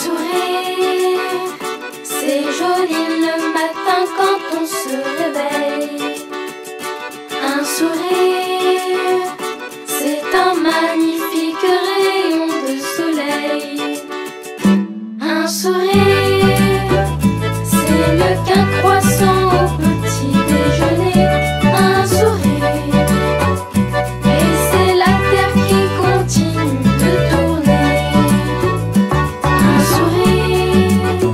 sourire, c'est joli le matin quand on se réveille. Un sourire, c'est un magnifique rayon de soleil. Un sourire, c'est mieux qu'un croissant au petit déjeuner. Un sourire, et c'est la terre qui continue de tourner. Un sourire,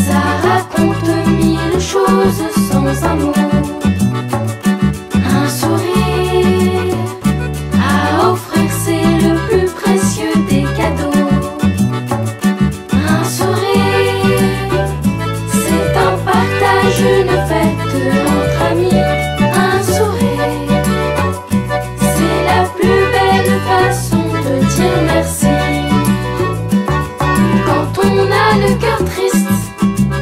ça raconte mille choses sans amour. Un sourire à offrir, c'est le plus précieux des cadeaux. Un sourire, c'est un partage, une fête entre amis. Un sourire, c'est la plus belle façon de dire merci. Quand on a le cœur triste,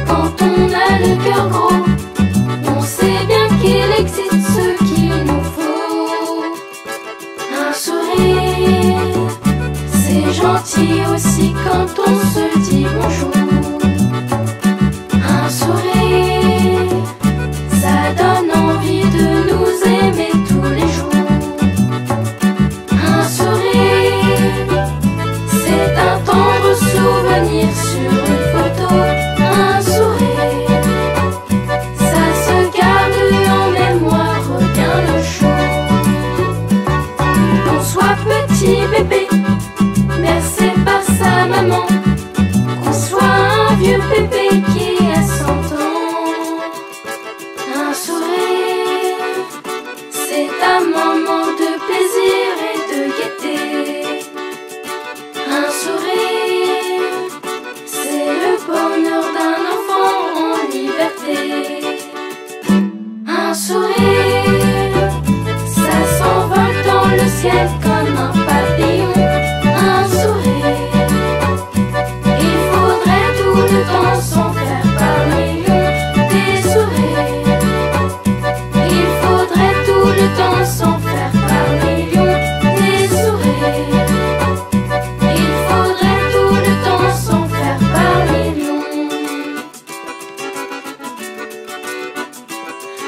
quand on a le cœur gros, on sait bien qu'il existe ce qu'il nous faut. Un sourire, c'est gentil aussi quand on se dit bonjour. Un sourire, ça donne envie de nous aimer tous les jours. Un sourire, c'est un tendre souvenir sur une photo. Un sourire, ça se garde en mémoire bien le jour. Qu'on soit petit bébé, bercé par sa maman, qu'on soit un vieux bébé qui a 100 ans. Un sourire, c'est un moment de plaisir et de gaieté. Un sourire, c'est le bonheur d'un enfant en liberté. Un sourire, ça s'envole dans le ciel comme un papillon. Un sourire, il faudrait tout le temps s'en faire par millions. Des sourires, il faudrait tout le temps s'en faire par millions. Des sourires, il faudrait tout le temps s'en faire par millions.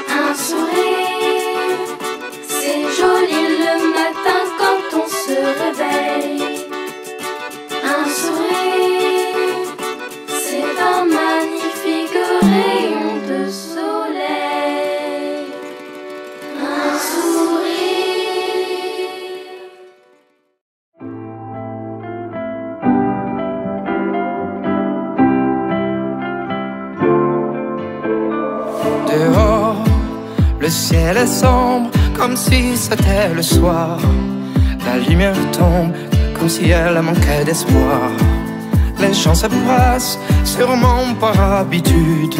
Un sourire, c'est joli le matin quand on se réveille. Un sourire, c'est un magnifique rayon de soleil. Un sourire. Dehors, le ciel est sombre, comme si c'était le soir. La lumière tombe, comme si elle manquait d'espoir. Les gens se pressent, sûrement par habitude,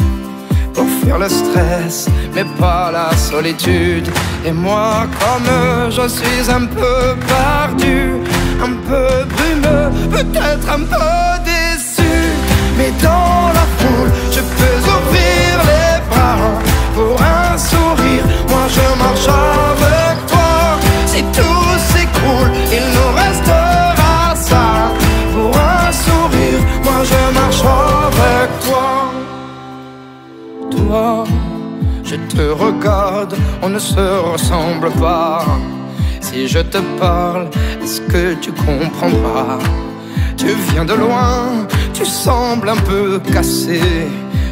pour fuir le stress, mais pas la solitude. Et moi, comme eux, je suis un peu perdu, un peu brumeux, peut-être un peu déçu. Mais dans la foule, je peux ouvrir les bras pour un sourire. Moi je marche avec toi. Si tout s'écroule, il nous restera ça. Pour un sourire, moi je marche avec toi. Toi, je te regarde, on ne se ressemble pas. Si je te parle, est-ce que tu comprendras? Tu viens de loin, tu sembles un peu cassé.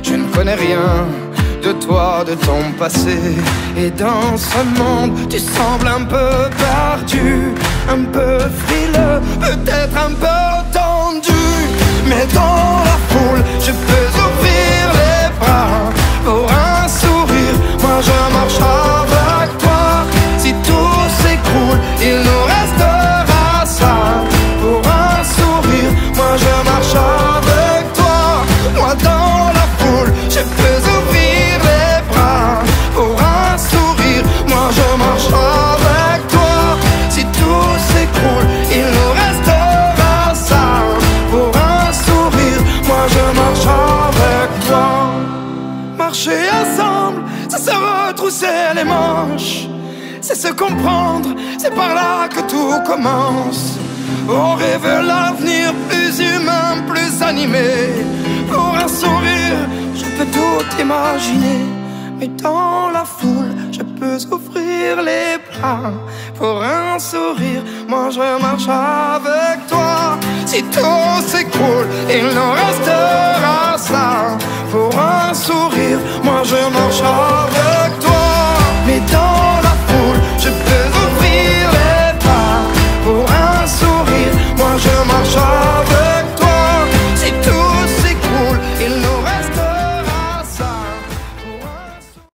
Je ne connais rien de toi, de ton passé. Et dans ce monde, tu sembles un peu perdu, un peu frileux, peut-être un peu tendu. Mais dans la foule, je peux ouvrir les bras pour un sourire. Moi je marche avec toi. Si tout s'écroule, il nous restera ça. Pour un sourire, moi je marche avec toi. Moi dans la foule, je peux ouvrir les bras pour un sourire. Moi je marche avec toi. Si tout s'écroule, il nous restera ça. Pour un sourire, moi je marche avec toi. Marcher ensemble, c'est se retrousser les manches, c'est se comprendre, c'est par là que tout commence. On rêve l'avenir plus humain, plus animés. Pour un sourire, je peux tout imaginer, mais dans la foule, je peux ouvrir les bras. Pour un sourire, moi je marche avec toi. Si tout s'écroule et